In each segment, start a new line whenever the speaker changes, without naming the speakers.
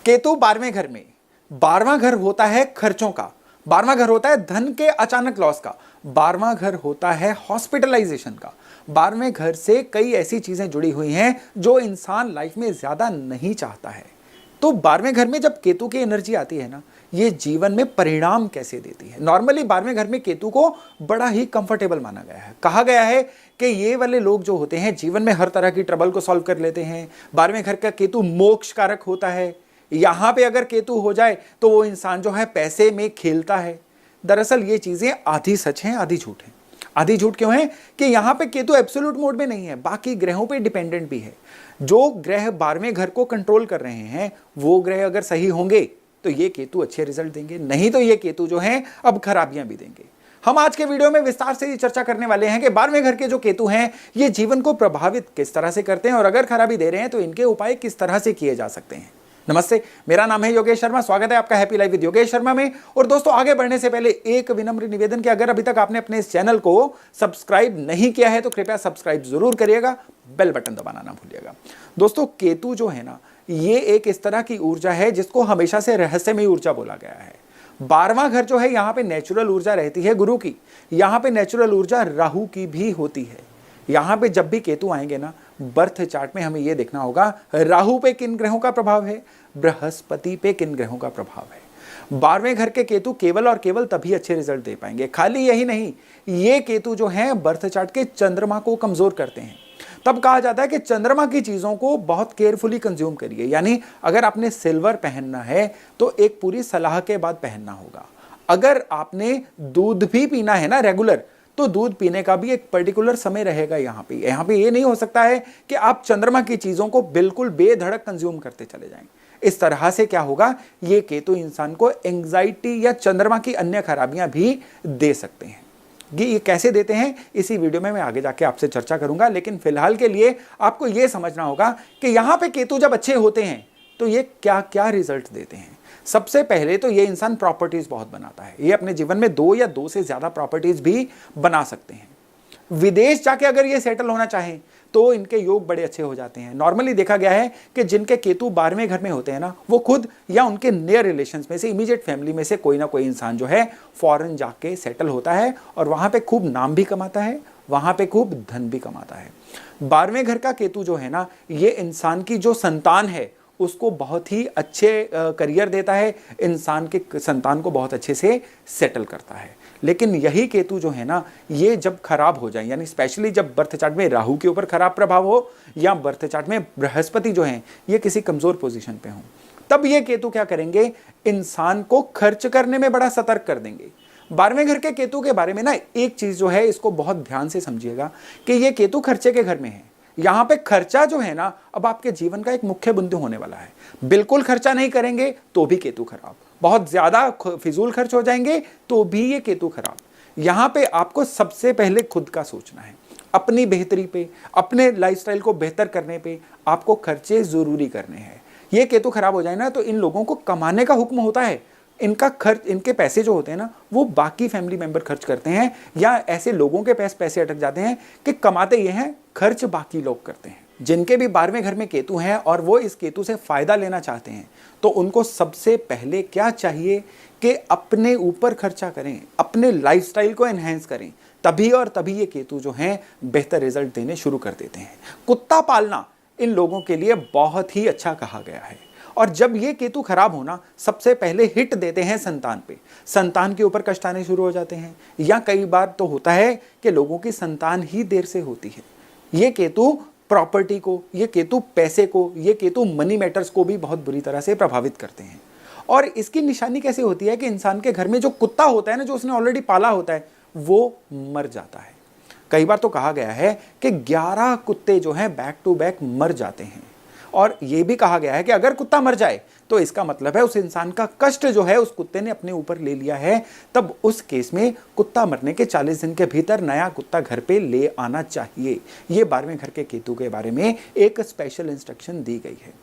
केतु 12वें घर में, 12वां घर होता है खर्चों का, 12वां घर होता है धन के अचानक लॉस का, 12वां घर होता है हॉस्पिटलाइजेशन का। 12वें घर से कई ऐसी चीजें जुड़ी हुई हैं जो इंसान लाइफ में ज्यादा नहीं चाहता है। तो 12वें घर में जब केतु की एनर्जी आती है ना, ये जीवन में परिणाम कैसे देती है। नॉर्मली 12वें घर में केतु को बड़ा ही कंफर्टेबल माना गया है। कहा गया है कि ये वाले लोग जो होते हैं जीवन में हर तरह की ट्रबल को सॉल्व कर लेते हैं। 12वें घर का केतु मोक्ष कारक होता है। यहां पे अगर केतु हो जाए तो वो इंसान जो है पैसे में खेलता है। दरअसल ये चीजें आधी सच हैं आधी झूठ हैं। आधी झूठ क्यों है कि यहां पे केतु एब्सोल्यूट मोड में नहीं है, बाकी ग्रहों पे डिपेंडेंट भी है। जो ग्रह 12वें घर को कंट्रोल कर रहे हैं वो ग्रह अगर सही होंगे तो ये केतु अच्छे रिजल्ट देंगे, नहीं तो ये केतु जो हैं अब खराबियां भी देंगे। हम आज के वीडियो में विस्तार से चर्चा करने वाले हैं कि 12वें घर के जो केतु हैं ये जीवन को प्रभावित किस तरह से करते हैं और अगर खराबी दे रहे हैं तो इनके उपाय किस तरह से किए जा सकते हैं। नमस्ते, मेरा नाम है योगेश शर्मा। स्वागत है आपका happy life with Yogesh Sharma में। और दोस्तों, आगे बढ़ने से पहले एक विनम्र निवेदन कि अगर अभी तक आपने अपने इस चैनल को सब्सक्राइब नहीं किया है तो कृपया सब्सक्राइब जरूर करिएगा, बेल बटन दबाना ना भूलिएगा। दोस्तों, केतु जो है ना, ये एक इस तरह की ऊर्जा है जिसको हमेशा से रहस्यमयी ऊर्जा बोला गया है। 12वां घर जो है यहाँ पे नेचुरल ऊर्जा रहती है गुरु की, यहाँ पे नेचुरल ऊर्जा राहु की भी होती है। यहाँ पे जब भी केतु आएंगे ना, बर्थ चार्ट में हमें यह देखना होगा राहु पे किन ग्रहों का प्रभाव है, बृहस्पति पे किन ग्रहों का प्रभाव है। 12वें घर के केतु केवल और केवल तभी अच्छे रिजल्ट दे पाएंगे। खाली यही नहीं, ये केतु जो है बर्थ चार्ट के चंद्रमा को कमजोर करते हैं। तब कहा जाता है कि चंद्रमा की चीजों को बहुत केयरफुली कंज्यूम करिए, यानी अगर आपने सिल्वर पहनना है तो एक पूरी सलाह के बाद पहनना होगा। अगर आपने दूध भी पीना है ना रेगुलर, तो दूध पीने का भी एक पर्टिकुलर समय रहेगा। यहाँ पे ये नहीं हो सकता है कि आप चंद्रमा की चीजों को बिल्कुल बेधड़क कंज्यूम करते चले जाएं। इस तरह से क्या होगा, ये केतु इंसान को एंग्जाइटी या चंद्रमा की अन्य खराबियां भी दे सकते हैं। ये कैसे देते हैं इसी वीडियो में मैं आगे जाके आपसे चर्चा करूंगा, लेकिन फिलहाल के लिए आपको यह समझना होगा कि यहां पे केतु जब अच्छे होते हैं तो ये क्या क्या रिजल्ट देते हैं। सबसे पहले तो ये इंसान प्रॉपर्टीज बहुत बनाता है। ये अपने जीवन में 2 या 2 से ज्यादा प्रॉपर्टीज भी बना सकते हैं। विदेश जाके अगर ये सेटल होना चाहें तो इनके योग बड़े अच्छे हो जाते हैं। नॉर्मली देखा गया है कि जिनके केतु 12वें घर में होते हैं ना, वो खुद या उनके नियर रिलेशंस में से, इमीडिएट फैमिली में से कोई ना कोई इंसान जो है फॉरेन जाके सेटल होता है और वहां पे खूब नाम भी कमाता है, वहां पे खूब धन भी कमाता है। 12वें घर का केतु जो है ना, ये इंसान की जो संतान है उसको बहुत ही अच्छे करियर देता है, इंसान के संतान को बहुत अच्छे से सेटल करता है। लेकिन यही केतु जो है ना, ये जब खराब हो जाए, यानी स्पेशली जब बर्थ चार्ट में राहु के ऊपर खराब प्रभाव हो या बर्थ चार्ट में बृहस्पति जो है ये किसी कमजोर पोजीशन पे हो, तब ये केतु क्या करेंगे, इंसान को खर्च करने में बड़ा सतर्क कर देंगे। 12वें घर के केतु के बारे में ना एक चीज जो है, इसको बहुत ध्यान से समझिएगा कि ये केतु खर्चे के घर में है। यहां पे खर्चा जो है ना, अब आपके जीवन का एक मुख्य बिंदु होने वाला है। बिल्कुल खर्चा नहीं करेंगे तो भी केतु खराब, बहुत ज्यादा फिजूल खर्च हो जाएंगे तो भी ये केतु खराब। यहां पे आपको सबसे पहले खुद का सोचना है, अपनी बेहतरी पे, अपने लाइफस्टाइल को बेहतर करने पे आपको खर्चे जरूरी करने हैं। ये केतु खराब हो जाए ना तो इन लोगों को कमाने का हुक्म होता है, इनका खर्च, इनके पैसे जो होते हैं ना वो बाकी फैमिली मेंबर खर्च करते हैं, या ऐसे लोगों के पास पैसे अटक जाते हैं कि कमाते ये हैं, खर्च बाकी लोग करते हैं। जिनके भी 12वें घर में केतु हैं और वो इस केतु से फायदा लेना चाहते हैं तो उनको सबसे पहले क्या चाहिए कि अपने ऊपर खर्चा करें, अपने लाइफस्टाइल को एनहेंस करें, तभी और तभी ये केतु जो हैं बेहतर रिजल्ट देने शुरू कर देते हैं। कुत्ता पालना इन लोगों के लिए बहुत ही अच्छा कहा गया है। और जब ये केतु खराब होना, सबसे पहले हिट देते हैं संतान पे, संतान के ऊपर कष्ट आने शुरू हो जाते हैं, या कई बार तो होता है कि लोगों की संतान ही देर से होती है। ये केतु प्रॉपर्टी को, ये केतु पैसे को, ये केतु मनी मैटर्स को भी बहुत बुरी तरह से प्रभावित करते हैं। और इसकी निशानी कैसे होती है कि इंसान के घर में जो कुत्ता होता है ना, जो उसने ऑलरेडी पाला होता है, वो मर जाता है। कई बार तो कहा गया है कि 11 कुत्ते जो हैं बैक टू बैक मर जाते हैं। और यह भी कहा गया है कि अगर कुत्ता मर जाए तो इसका मतलब है उस इंसान का कष्ट जो है उस कुत्ते ने अपने ऊपर ले लिया है। तब उस केस में कुत्ता मरने के 40 दिन के भीतर नया कुत्ता घर पे ले आना चाहिए। ये 12वें घर के केतु के बारे में एक स्पेशल इंस्ट्रक्शन दी गई है।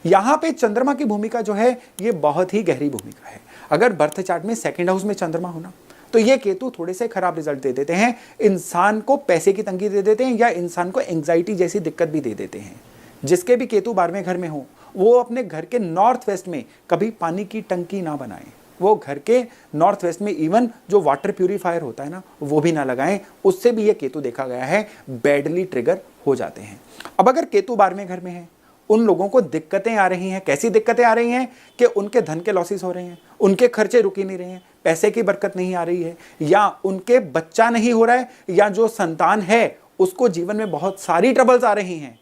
यहां पे चंद्रमा की भूमिका जो है ये बहुत ही गहरी भूमिका है। अगर बर्थ चार्ट में 2nd हाउस में चंद्रमा होना तो ये केतु थोड़े से खराब रिजल्ट दे देते हैं, इंसान को पैसे की तंगी दे देते हैं या इंसान को एंग्जाइटी जैसी दिक्कत भी दे देते हैं। जिसके भी केतु 12वें घर में हो वो अपने घर के नॉर्थ वेस्ट में कभी पानी की टंकी ना बनाएं, वो घर के नॉर्थ वेस्ट में इवन जो वाटर प्यूरिफायर होता है ना वो भी ना लगाएं, उससे भी ये केतु देखा गया है बैडली ट्रिगर हो जाते हैं। अब अगर केतु 12वें घर में है, उन लोगों को दिक्कतें आ रही हैं। कैसी दिक्कतें आ रही हैं कि उनके धन के लॉसेस हो रहे हैं, उनके खर्चे रुक ही नहीं रहे हैं, पैसे की बरकत नहीं आ रही है, या उनके बच्चा नहीं हो रहा है, या जो संतान है उसको जीवन में बहुत सारी ट्रबल्स आ रही हैं।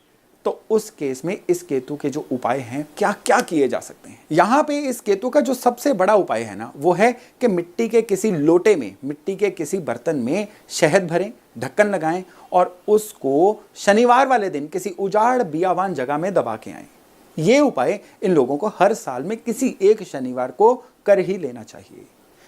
तो उस केस में इस केतु के जो उपाय हैं क्या क्या किए जा सकते हैं। यहां पे इस केतु का जो सबसे बड़ा उपाय है ना वो है कि मिट्टी के किसी लोटे में, मिट्टी के किसी बर्तन में शहद भरें, ढक्कन लगाएं और उसको शनिवार वाले दिन किसी उजाड़ बियावान जगह में दबा के आएं। ये उपाय इन लोगों को हर साल में किसी एक शनिवार को कर ही लेना चाहिए।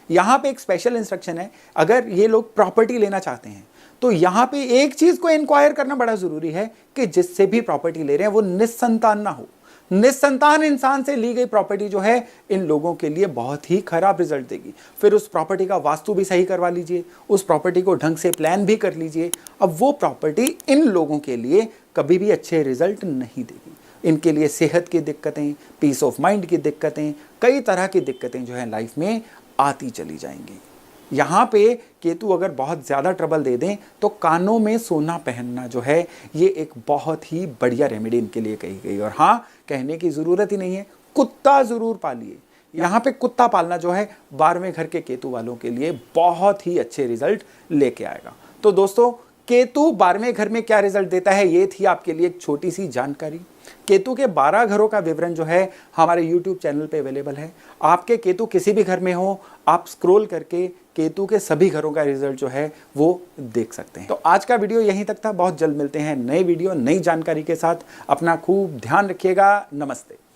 यहां पे एक स्पेशल इंस्ट्रक्शन है, अगर ये लोग प्रॉपर्टी लेना चाहते हैं तो यहां पे एक चीज को इंक्वायर करना बड़ा जरूरी है कि जिससे भी प्रॉपर्टी ले रहे हैं वो निस्संतान ना हो। निस्संतान इंसान से ली गई प्रॉपर्टी जो है इन लोगों के लिए बहुत ही खराब रिजल्ट देगी। फिर उस प्रॉपर्टी का वास्तु भी सही करवा लीजिए, उस प्रॉपर्टी को ढंग से प्लान भी कर लीजिए। अब वो प्रॉपर्टी इन लोगों के लिए कभी भी अच्छे रिजल्ट नहीं देगी। इनके लिए सेहत की दिक्कतें, पीस ऑफ माइंड की दिक्कतें, कई तरह की दिक्कतें जो है लाइफ में आती चली जाएंगी। यहाँ पे केतु अगर बहुत ज़्यादा ट्रबल दे दें तो कानों में सोना पहनना जो है ये एक बहुत ही बढ़िया रेमेडी इनके लिए कही गई। और हाँ, कहने की ज़रूरत ही नहीं है, कुत्ता ज़रूर पालिए। यहाँ पे कुत्ता पालना जो है 12वें घर के केतु वालों के लिए बहुत ही अच्छे रिजल्ट लेके आएगा। तो दोस्तों, केतु 12वें घर में क्या रिजल्ट देता है, ये थी आपके लिए एक छोटी सी जानकारी। केतु के 12 घरों का विवरण जो है हमारे YouTube चैनल पे अवेलेबल है। आपके केतु किसी भी घर में हो, आप स्क्रॉल करके केतु के सभी घरों का रिजल्ट जो है वो देख सकते हैं। तो आज का वीडियो यहीं तक था। बहुत जल्द मिलते हैं नए वीडियो, नई जानकारी के साथ। अपना खूब ध्यान रखिएगा। नमस्ते।